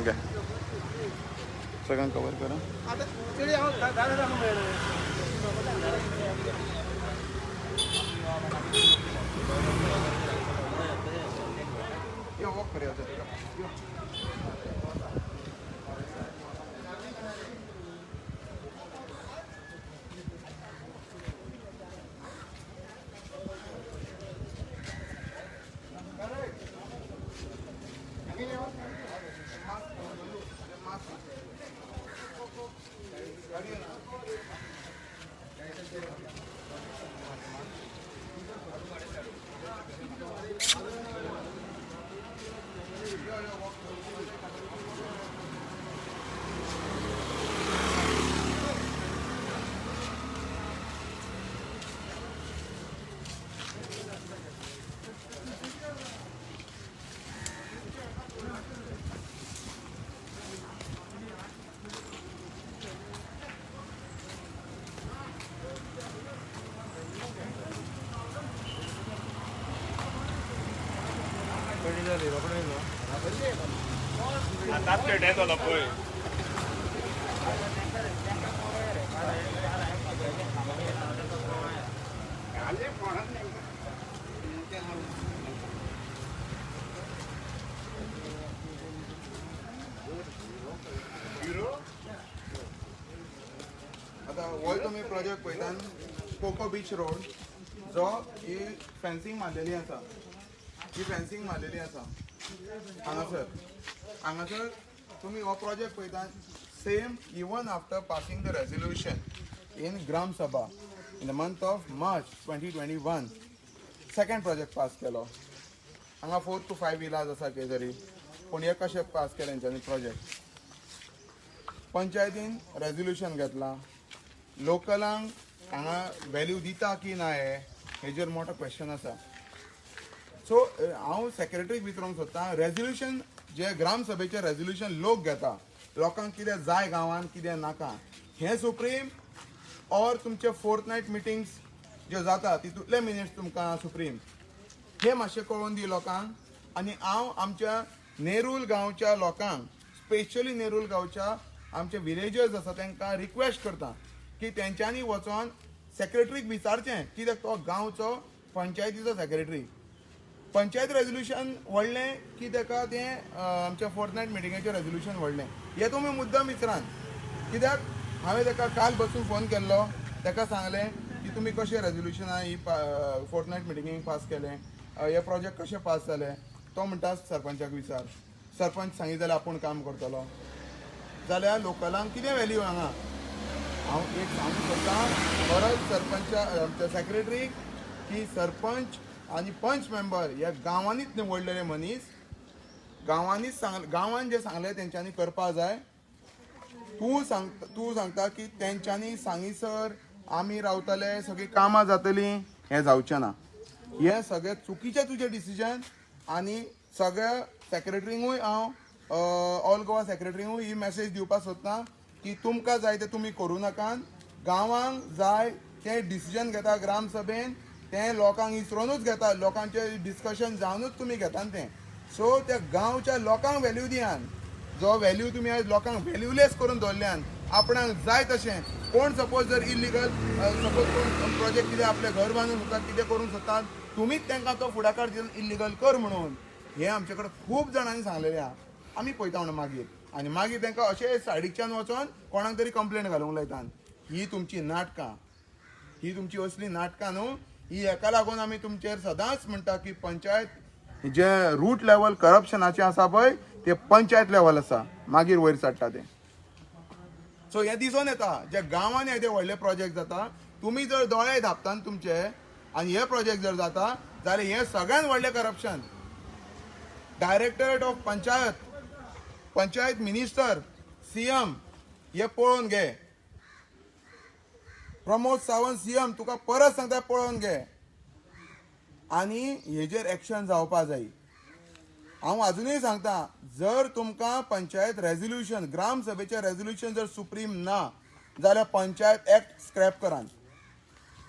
घे सगळ्यांक कवर करा. आता हो तुम्ही प्रोजेक्ट पळयतात कोको बीच रोड जो ही फेन्सिंग मारलेली आसा हांगासर तुम्ही हो प्रोजेक्ट पळयतात same even after passing the resolution in gram sabha in the month of March 2021 second project pass केलो. हांगा 4 to 5 विलाज आसा खंय तरी पूण हे कशें पास केलें तेंच्यांनी प्रोजेक्ट. पंचायतीन रेजोल्यूशन घेतला. लोकलांक हांगा व्हॅल्यू दिता की ना हेजेर मोठो क्वेश्चन आसा. सो हांव सेक्रेटरीक विचारूंक सोदतां रेजोल्यूशन जे ग्रामसभेचें रेजोल्यूशन लोक घेता लोकांक कितें जाय गांवांत कितें नाका हें सुप्रीम ऑर तुमचे फोर्थनायट मिटिंग्स ज्यो जाता तितूंतले मिनिट्स तुमकां सुप्रीम हे मातशें कळोवन दी लोकांक. आनी हांव आमच्या नेरूल गांवच्या लोकांक स्पेशली नेरूल गांवच्या आमचे विलेजर्स आसा तांकां रिक्वेस्ट करता की तेंच्यांनी वचोन सेक्रेटरीक विचारचें कित्याक तो गांवचो पंचायतीचो सेक्रेटरी. पंचायत रेजोल्यूशन व्हडलें की ताका तें आमच्या फोर्थनायट मिटिंगेचें रेजोल्यूशन व्हडलें हें तुमी मुद्दम विचारात. कित्याक हांवें ताका काल बसून फोन केल्लो ताका सांगलें की तुमी कशें रेजोल्यूशना ही फोर्थनायट मिटिंगेक पास केलें हे प्रोजेक्ट कशें पास जालें. तो म्हणटा सरपंचाक विचार. सरपंच सांगितलें जाल्यार आपूण काम करतलो जाल्यार लोकलांक कितें व्हॅल्यू हांगा. हांव एक सांगूंक सोदतां परत सरपंचा सेक्रेटरीक की सरपंच आनी पंच मेंबर ह्या गांवांनीच निवडलेले मनीस गांवांत जें सांगलें तेंच्यांनी करपा जाय. तूं सांगता की तेंच्यांनी सांगिसर आमी रावतले सगळीं कामां जातलीं हें जावचें ना. हें सगळें चुकीचें तुजें डिसिजन. आनी सगळ्या सेक्रेटरींकूय हांव ऑल गोवा सेक्रेटरींकूय ही मॅसेज दिवपाक सोदतां की तुमकां जाय तें तुमी करूं नाकात. गांवांक जाय तें डिसिजन घेता ग्रामसभेन तें लोकांक इसरोनूच घेता. लोकांचें डिस्कशन जावनूच तुमी घेतात तें. सो त्या गांवच्या लोकांक व्हॅल्यू दियात. जो व्हॅल्यू तुमी आयज लोकांक व्हॅल्यूलेस करून दवरल्यान आपणाक जाय तशें कोण सपोज जर इलिगल सपोज कोण प्रोजेक्ट कितें आपलें घर बांदून सोदतात कितें करूंक सोदतात तुमीच तांकां तो फुडाकार दिवन इलिगल कर म्हणून हें आमचे कडेन खूब जाणांनी सांगलेलें आहा. आमी पळयता म्हणून मागीर तांकां अशें सायडीच्यान वचोन कोणाक तरी कंप्लेंट घालूंक लायतात. ही तुमची नाटकां ही तुमची असली नाटकां न्हू. ही हेका लागून आमी तुमचेर सदांच म्हणटा की पंचायत जे रूट लेवल करप्शनाचें आसा पळय ते पंचायत लेवल आसा मागीर वयर चडटा तें. सो हें दिसून येता जे गांवांनी येदे व्हडले प्रोजेक्ट जाता तुमी जर दोळे धांपतात तुमचे आनी हे प्रोजेक्ट जर जाता जाल्यार हें सगळ्यान व्हडलें corruption. Directorate of panchayat minister CM हे पळोवन घे. प्रमोद सावंत CM तुका परत सांगता पळोवन घे आनी हेजेर एक्शन जावपा जाय. हांव अजुनूय सांगता जर तुमकां पंचायत रेजोल्यूशन ग्रामसभेचें रेजोल्यूशन जर सुप्रीम ना जाल्यार पंचायत एक्ट स्क्रॅप करात.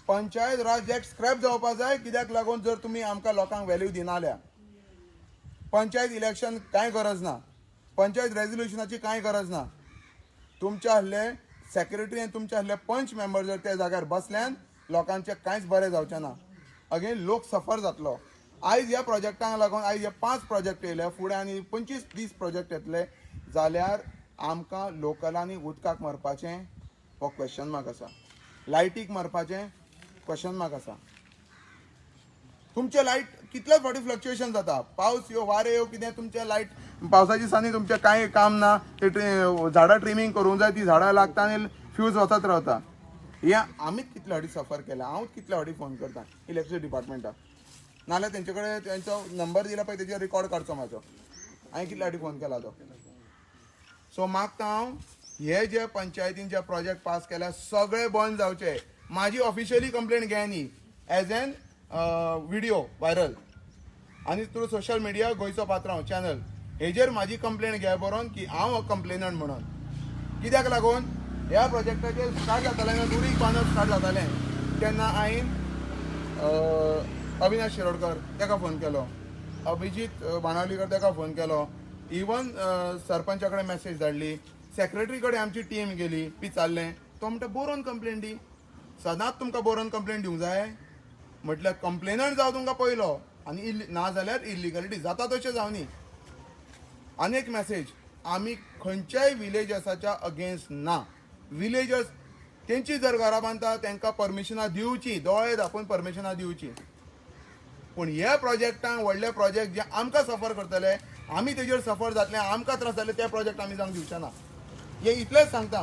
पंचायत राज एक्ट स्क्रॅप जावपा जाय. कित्याक लागून जर तुमी आमकां लोकांक व्हॅल्यू दिना जाल्यार पंचायत इलेक्शन कांय गरज ना. पंचायत रेझोल्युशनाची कांय गरज ना. तुमचे आहले सेक्रेटरी आनी तुमचे आहले पंच मेंबर जर त्या जाग्यार बसल्यान लोकांचे कांयच बरें जावचें ना. अगेन लोक सफर जातलो. आयज ह्या प्रोजेक्टांक लागून आयज हे 5 प्रोजेक्ट येयले, फुडें आनी 25-30 प्रोजेक्ट येतले जाल्यार आमकां लोकलांनी उदकाक मारपाचें हो क्वेश्चन मार्क आसा. लायटीक मारपाचें क्वेश्चन मार्क आसा. तुमचे लायट कितलेच फावटी फ्लक्च्युएशन जाता. पावस येवं वारें येवं कितें तुमचे लायट पावसाच्या दिसांनी तुमचें कांय काम ना. ते झाडां ट्रिमींग करूंक जाय, ती झाडां लागता आनी फ्यूज वचत रावता. हें आमीच कितले फावटी सफर केला. हांवूच कितले फावटी फोन करता इलेक्ट्रिसिटी डिपार्टमेंटाक. नाल्यार तेंचे कडेन तेंचो नंबर दिला पळय तेजेर रिकॉर्ड काडचो म्हाजो. हांवें कितले फावटी फोन केला तो. सो मागता हांव हे जे पंचायतीन जे प्रोजेक्ट पास केल्या सगळे बंद जावचे. माझी ऑफिशियली कंप्लेंट घे न्ही एज एन व्हिडिओ व्हायरल आनी थ्रू सोशल मिडिया गोंयचो पात्रांव चॅनल हेजेर म्हाजी कंप्लेंट घे बरोवन की हांव कंप्लेनंट म्हणून. कित्याक लागून ह्या प्रोजेक्टाचेर स्टार्ट जातालें ना दुरीग बांदप स्टार्ट जातालें तेन्ना हांवें अविनाश शिरोडकर ताका फोन केलो, अभिजीत बाणावलीकर ताका फोन केलो, इवन सरपंचा कडेन मॅसेज धाडली, सेक्रेटरी कडेन आमची टीम गेली, पिचारलें. तो म्हणटा बरोवन कंप्लेंट दी. सदांच तुमकां बरोवन कंप्लेंट दिवंक जाय. म्हटल्यार कंप्लेनंट जावं तुमकां पयलो आनी ना जाल्यार इलिगलिटी जाता तशें जावनी. आनी एक मॅसेज, आमी खंयच्याय विलेजर्साच्या अगेन्स्ट ना. विलेजर्स तेंची जर घरां बांदता तांकां परमिशनां दिवची, दोळे धापून परमिशनां दिवची. पूण ह्या प्रोजेक्टांक व्हडले प्रोजेक्ट जे आमकां सफर करतले, आमी तेजेर सफर जातले, आमकां त्रास जातले ते प्रोजेक्ट आमी जावंक दिवचे ना. हे इतलेंच सांगता.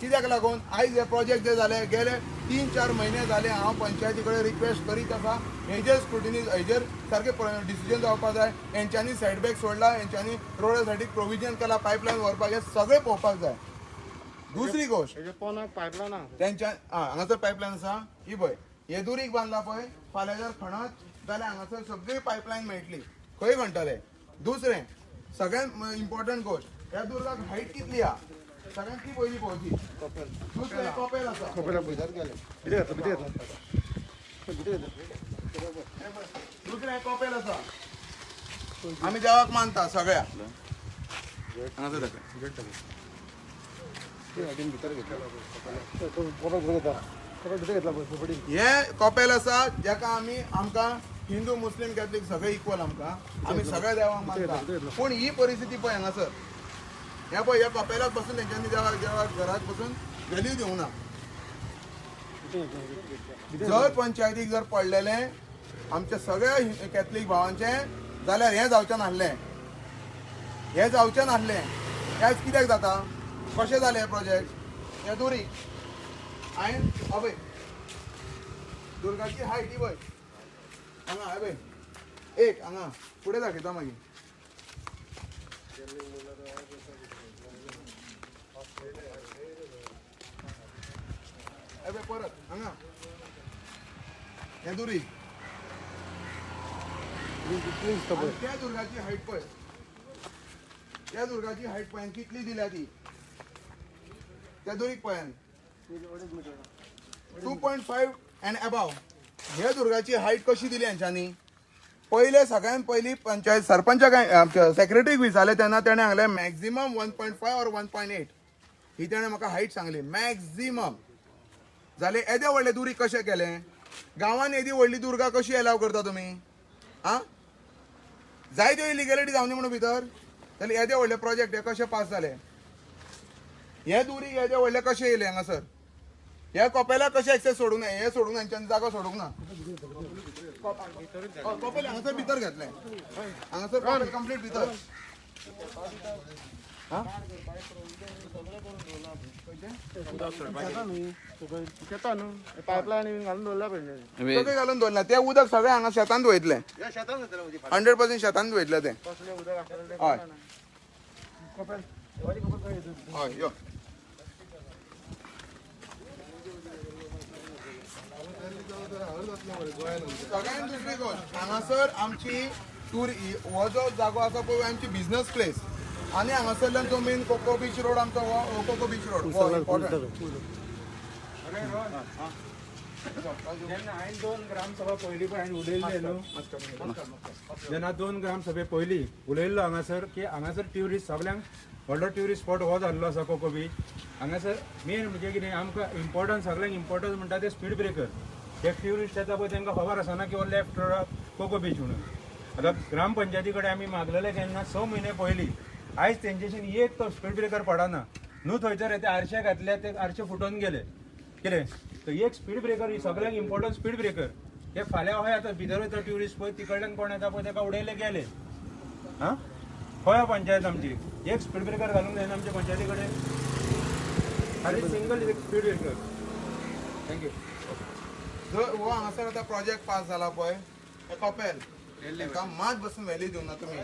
कित्याक लागून आयज हे प्रोजेक्ट जे जाले गेले 3-4 म्हयने जाले हांव पंचायती कडेन रिक्वेस्ट करीत आसा. हेजेर स्क्रुटिनी हेजेर सारकें डिसिजन जावपाक जाय. हेंच्यांनी सायडबॅक सोडला, हेंच्यांनी रोडा सायडीक प्रोविजन केला, पायपलायन व्हरपाक, हे सगळें पळोवपाक जाय. दुसरी गोश्ट तेंच्या हांगासर पायपलायन आसा ही पळय, हे दुरीक बांदला पळय, फाल्यां जर खणत जाल्यार हांगासर सगळी पायपलायन मेळटली. खंय खणटले. दुसरें सगळ्यांत इम्पॉर्टंट गोश्ट, ह्या दुर्गाक हायट कितली आहा सगळ्यांत ती पयली पळोवची. दुसरें कॉपेल आसा. दुसरें कॉपेल आसा. आमी देवाक मानता सगळ्या. हे कॉपेल आसा जेका आमकां हिंदू मुस्लीम कॅथलीक सगळे इक्वल आमकां. आमी सगळ्या देवाक मानता. पूण ही परिस्थिती पळय हांगासर हे पळय ह्या कॉपेलाक बसून तेंच्यांनी देवाक घराक बसून व्हॅल्यू दिवंक ना. जर पंचायतीक जर पडलेलें आमच्या सगळ्या कॅथलीक भावांचें जाल्यार हें जावचें नासलें. हें जावचें नासलें. आयज कित्याक जाता, कशें जालें हें प्रोजेक्ट. हें दुरीग हांवें पळय दुर्गाची हायट ही पळय हांगा हे पळय एक हांगा फुडें दाखयता मागीर. परत हांगा हें दुरीग त्या दुर्गाची हायट पळय. त्या दुर्गाची हायट पळय कितली दिल्या ती. त्या दुरीग पळयान 2.5 अँड अबाव. ह्या दुर्गाची हायट कशी दिली हेंच्यांनी. पयले सगळ्यात पयली पंचायत सरपंचाक सेक्रेटरीक विचारले तेन्ना तेणें सांगलें मॅक्झिमम 1.5 और 1.8 ही तेणें म्हाका हायट सांगली मॅक्झिमम. जालें येदे व्हडलें दुरीग कशें केलें. गांवांत येदी व्हडली दुर्गा कशी एलाव करता तुमी. आं जायत्यो इलिगॅलिटी जावनी म्हणून भितर. जाल्यार येदे व्हडले प्रोजेक्ट हे कशे पास जाले. हे दुरीग येदे व्हडले कशे येयले हांगासर. ह्या कॉपेलाक कशें एक्सेस सोडूंक ना. हे सोडूंक ना, हेंच्यांनी जागो सोडूंक ना. कॉपेल हांगासर भितर घेतलें. हांगासर कॉपेल कंप्लीट भितर. पायपलायन घालून दवरला पडले. सगळें घालून दवरला. तें उदक सगळें हांगा शेतांत वयतलें. 100% शेतांत वयतलें तें. हय हय यो. सगळ्यांत दुसरी गोश्ट हांगासर आमची हो जो जागो आसा पळय आमची बिझनस प्लेस आनी हांगासरल्यान जो मेन कोको बीच रोड आमचो हो कोको बीच रोड हो इम्पॉर्टंट. जेन्ना हांवें 2 ग्रामसभा पयली पळय हांवें उलयल्ले न्हू जेन्ना 2 ग्रामसभे पयली उलयल्लो हांगासर की हांगासर ट्युरिस्ट सगळ्यांक व्हडलो ट्युरिस्ट स्पॉट हो जाल्लो आसा कोको बीच हांगासर मेन म्हणजे कितें आमकां इम्पॉर्टंट सगळ्यांक इम्पॉर्टंट म्हणटा ते स्पीड ब्रेकर एक ट्युरिस्ट येता पळय तांकां खबर आसना की हो लेफ्ट रोडाक कोको बीच म्हणून आतां ग्रामपंचायती कडेन आमी मागलेले केन्ना 6 म्हयने पयलीं आयज तेंचेशीन एक तो स्पीड ब्रेकर पडना न्हू थंयसर ते आरशे घातले ते आरशे फुटोवन गेले कितें तर एक स्पीड ब्रेकर ही सगळ्यांक इम्पॉर्टंट स्पीड ब्रेकर हे फाल्यां हय आतां भितर वयता ट्युरिस्ट पळय तिकडल्यान कोण येता पळय ताका उडयले गेले हां खंय पंचायत आमची एक स्पीड ब्रेकर घालूंक जायना आमच्या पंचायती कडेन खाली सिंगल एक स्पीड ब्रेकर थँक्यू जर हो हांगासर आतां प्रोजेक्ट पास जाला पळय हे कपेल ताका मात बसून व्हॅल्यू दिवना तुमी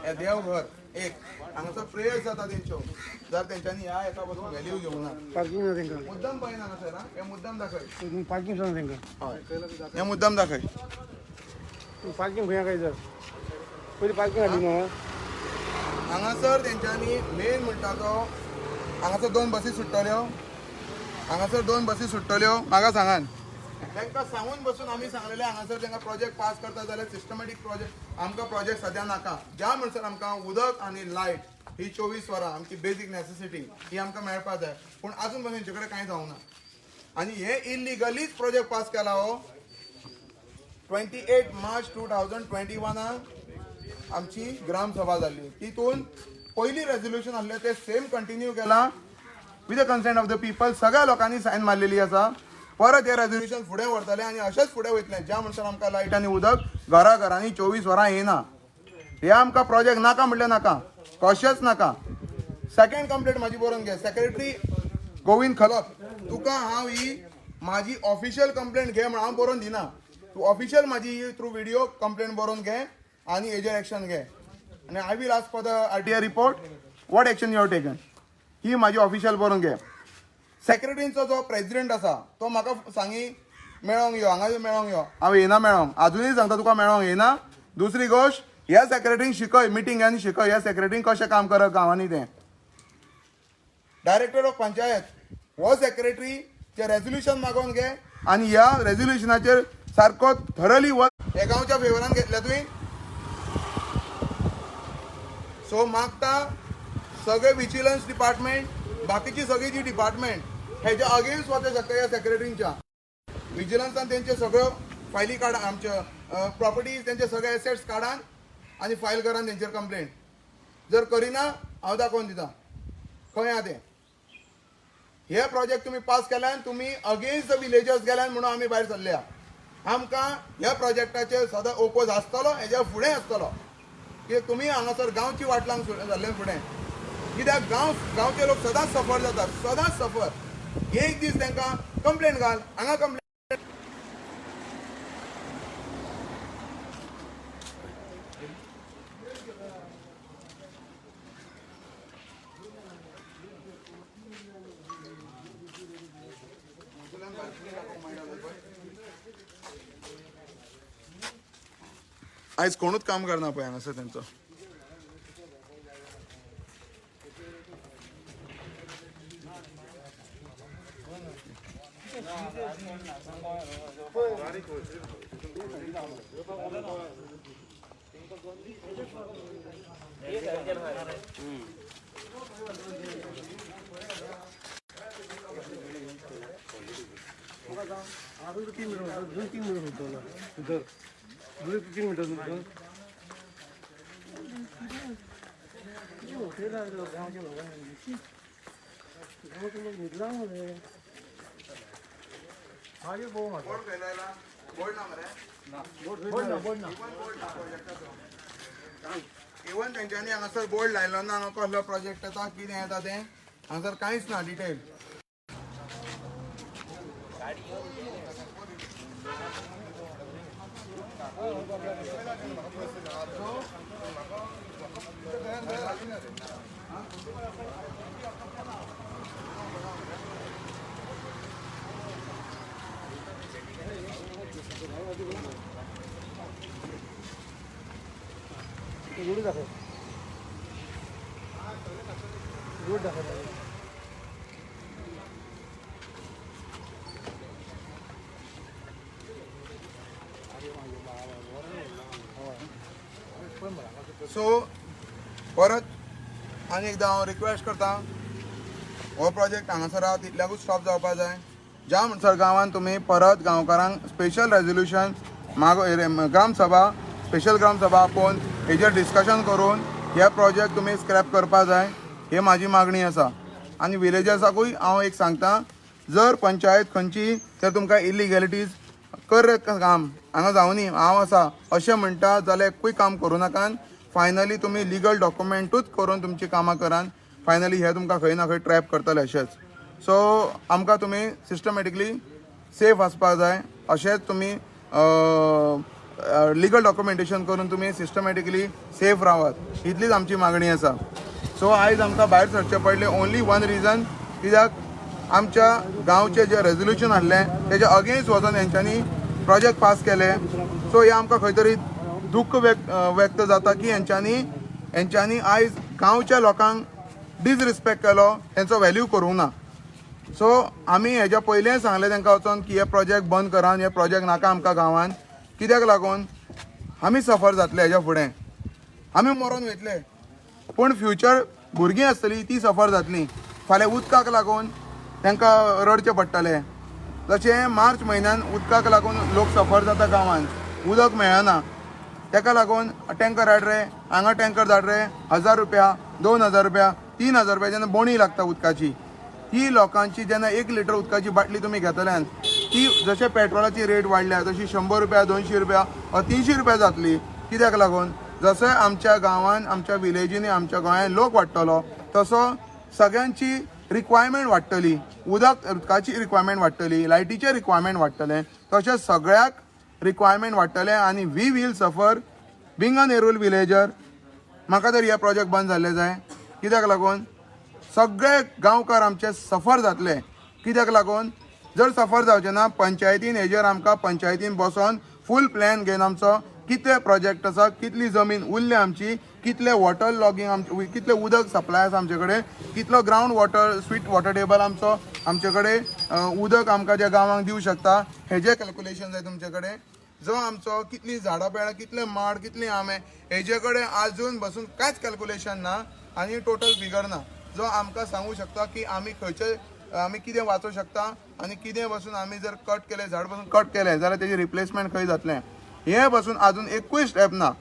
हे देवघर एक हांगासर प्रेयर्स जाता तेंच्यो जर तेंच्यांनी ह्या एका बसून व्हॅल्यू घेवना पार्किंग ना तेंका मुद्दम पळय हांगासर हे मुद्दम दाखय पार्किंग सांग तेंका हय हे मुद्दम दाखय पार्किंग खंय काय जर पयलीं पार्किंग हाडी न्हू हांगासर तेंच्यांनी मेन म्हणटा तो हांगासर 2 बसी सुट्टल्यो हांगासर 2 बसी सुट्टल्यो म्हाका सांगान तांकां सांगून बसून आमी सांगलेले हांगासर तांकां प्रोजेक्ट पास करता जाल्यार सिस्टमॅटीक प्रोजेक्ट आमकां प्रोजेक्ट सद्या नाका ज्या म्हणसर आमकां उदक आनी लायट ही 24 वरां आमची बेजीक नेसेसिटी ही आमकां मेळपा जाय पूण आजून पर्यंत तेंचे कडेन कांय जावना आनी हे इलिगलीच प्रोजेक्ट पास केला हो 28 मार्च 2021 आमची ग्रामसभा जाल्ली तितून पयली रेझोल्युशन आसलें ते सेम कंटिन्यू केला with the consent of the people सगळ्या लोकांनी सायन मारलेली आसा परत हे रेझोल्युशन फुडें व्हरतले आनी अशेंच फुडें वयतले ज्या म्हणसर आमकां लायट आनी उदक घरांनी 24 वरां येना हे आमकां प्रोजेक्ट नाका म्हणलें नाका कशेंच नाका सेकंड कंप्लेंट म्हाजी बरोवन घे सेक्रेटरी गोविंद खलप तुका हांव ही म्हाजी ऑफिशियल कंप्लेंट घे म्हण हांव बरोवन दिना तूं ऑफिशियल म्हाजी थ्रू व्हिडिओ कंप्लेंट बरोवन घे आनी हेजेर एक्शन घे आनी I will ask for the RTI report what action you have taken ही म्हाजी ऑफिशियल बरोवन घे सेक्रेटरींचो जो प्रेसिडेंट आसा तो म्हाका सांगी मेळोंक यो हांगा मेळोंक यो हांव येना मेळोंक आजुनूय सांगता तुका मेळोंक येना दुसरी गोश्ट ह्या सेक्रेटरींक शिकय मिटिंगांनी शिकय ह्या सेक्रेटरींक कशें काम करप गांवांनी तें डायरेक्टर ऑफ पंचायत हो सेक्रेटरी जे रेझोल्युशन मागोवन घे आनी ह्या रेझोल्युशनाचेर सारको थरली हे गांवच्या फेवरान घेतल्या तुवें सो मागता सगळे विजिलन्स डिपार्टमेंट बाकीची सगळी जी डिपार्टमेंट हेच्या अगेन्स्ट वचूंक शकता ह्या सेक्रेटरींच्या विजिलन्सान तेंचे सगळ्यो फायली काडा आमचे प्रॉपर्टीज तेंचे सगळे एसेट्स काडान आनी फायल करान तेंचेर कंप्लेंट जर करिना हांव दाखोवन दिता खंय आहा तें हे प्रोजेक्ट तुमी पास केल्यान तुमी अगेन्स्ट द विलेजर्स गेल्यान म्हणून आमी भायर सरल्या आमकां ह्या प्रोजेक्टाचेर सदां ओपोज आसतलो हेज्या फुडें आसतलो कित्याक तुमी हांगासर गांवची वाट लावंक जाल्ले फुडें कित्याक गांवचे लोक सदांच सफर जातात सदांच सफर एक दीस तांकां कंप्लेंट घाल हांगा कंप्लेंट आयज कोणूच काम करना पळय हांगासर तेंचो अजून 3 मिनिट होतो ना 3 मिनिट होतो इवन तेंच्यांनी हांगासर बोर्ड लायलो ना हांगा कसलो प्रोजेक्ट येता कितें येता तें हांगासर कांयच ना डिटेल रोड दाखव रोड दाखव सो परत आनी एकदां हांव रिक्वेस्ट करता, हो प्रोजेक्ट हांगासर आहा तितल्याकूच स्टॉप जावपा जाय. ज्या म्हणसर गांवांत तुमी परत गांवकारांक स्पेशल रेजोल्युशन ग्रामसभा स्पेशल ग्रामसभा आपोवन हेजेर डिस्कशन करून हे प्रोजेक्ट तुमी स्क्रॅप करपा जाय, ही म्हाजी मागणी आसा. आनी विलेजर्साकूय हांव एक सांगता, जर पंचायत खंयची तर तुमकां इलिगॅलिटीज कर काम हांगा जावनी हांव आसा अशें म्हणटा जाल्यार एकूय काम करूं नाकात. फायनली तुमी लिगल डॉक्युमेंटूच करून तुमची कामां करात. फायनली हे तुमकां खंय ना खंय ट्रॅप करतले अशेंच. सो आमकां तुमी सिस्टमॅटिकली सेफ आसपाक जाय. अशेंच तुमी लिगल डॉक्युमेंटेशन करून तुमी सिस्टमॅटिकली सेफ रावात, इतलीच आमची मागणी आसा. सो आयज आमकां भायर सरचें पडलें ओन्ली वन रिजन, कित्याक आमच्या गांवचें जें रेजोल्युशन हाडलें तेज्या अगेन्स्ट वचून हेंच्यांनी प्रोजेक्ट पास केले. सो हे आमकां खंय तरी दुख्ख व्यक्त जाता की हेंच्यांनी आयज गांवच्या लोकांक डिसरिस्पेक्ट केलो, हेंचो व्हॅल्यू करूंक ना. सो आमी हेज्या पयलें सांगलें तांकां वचोन की हे प्रोजेक्ट बंद करात, हे प्रोजेक्ट नाका आमकां गांवांत. कित्याक लागून आमी सफर जातले हेज्या फुडें, आमी मरोन वयतले, पूण फ्युचर भुरगीं आसतलीं ती सफर जातलीं. फाल्यां उदकाक लागून तांकां रडचें पडटलें. जशें मार्च म्हयन्यान उदकाक लागून लोक सफर जाता गांवांत, उदक मेळना, ताका लागून टँकर हाड रे, हांगा टँकर धाड रे, 1000 रुपया 2000 रुपया 3000 रुपया जेन्ना बोणी लागता उदकाची, ती लोकांची जेन्ना 1 लिटर उदकाची बाटली तुमी घेतल्यान ती जशें पेट्रोलाची रेट वाडल्या तशी 100 रुपया 200 रुपया 300 रुपया जातली. कित्याक लागून जसो आमच्या गांवांत आमच्या विलेजींनी आमच्या गोंयांत लोक वाडटलो तसो सगळ्यांची रिक्वायरमेंट वाडटली. उदकाची रिक्वायरमेंट वाडटली, लायटीचें रिक्वायरमेंट वाडटलें, तशेंच सगळ्याक रिक्वायरमेंट वाडटलें आनी वी वील सफर बींग अ नेरूल विलेजर. म्हाका तर हे प्रोजेक्ट बंद जाल्ले जाय. कित्याक लागून सगळे गांवकार आमचे सफर जातले. कित्याक लागून जर सफर जावचें ना, पंचायतीन हेजेर आमकां पंचायतीन बसोन फूल प्लॅन घेवन आमचो कितले प्रोजेक्ट आसा, कितली जमीन उरली आमची, कितले वॉटर लॉगींग आमचे, कितले उदक सप्लाय आसा आमचे कडेन, कितलो ground water sweet water table आमचे कडेन उदक आमकां ज्या गांवांक दिवं शकता, हेजें कॅल्क्युलेशन जाय तुमचे कडेन. जो आमचो कितली झाडां पेडां, कितले माड, कितले आंबे, हेजे कडेन आजून बसून कांयच कॅल्क्युलेशन ना आनी टोटल फिगर ना, जो आमकां सांगूं शकता की आमी खंयचे आमी कितें वाचूंक शकता आनी कितें बसून आमी जर कट केलें, झाड बसून कट केलें जाल्यार तेजें रिप्लेसमेंट खंय जातलें, हे बसून आजून एकूय स्टेप ना.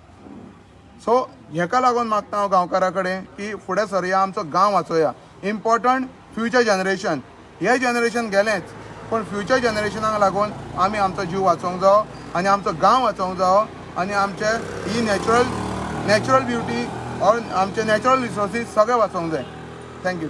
सो हेका लागून मागता हांव गांवकारा कडेन की फुडें सरया, आमचो गांव वाचोया. इम्पॉर्टंट फ्युचर जनरेशन, हे जनरेशन गेलेंच, पूण फ्युचर जनरेशनाक लागून आमी आमचो जीव वाचोवंक जायो आनी आमचो गांव वाचोवंक जायो आनी आमचे ही नॅचरल ब्युटी ऑर आमचे नॅचरल रिसोर्सीस सगळे वाचोवंक जाय. थँक्यू.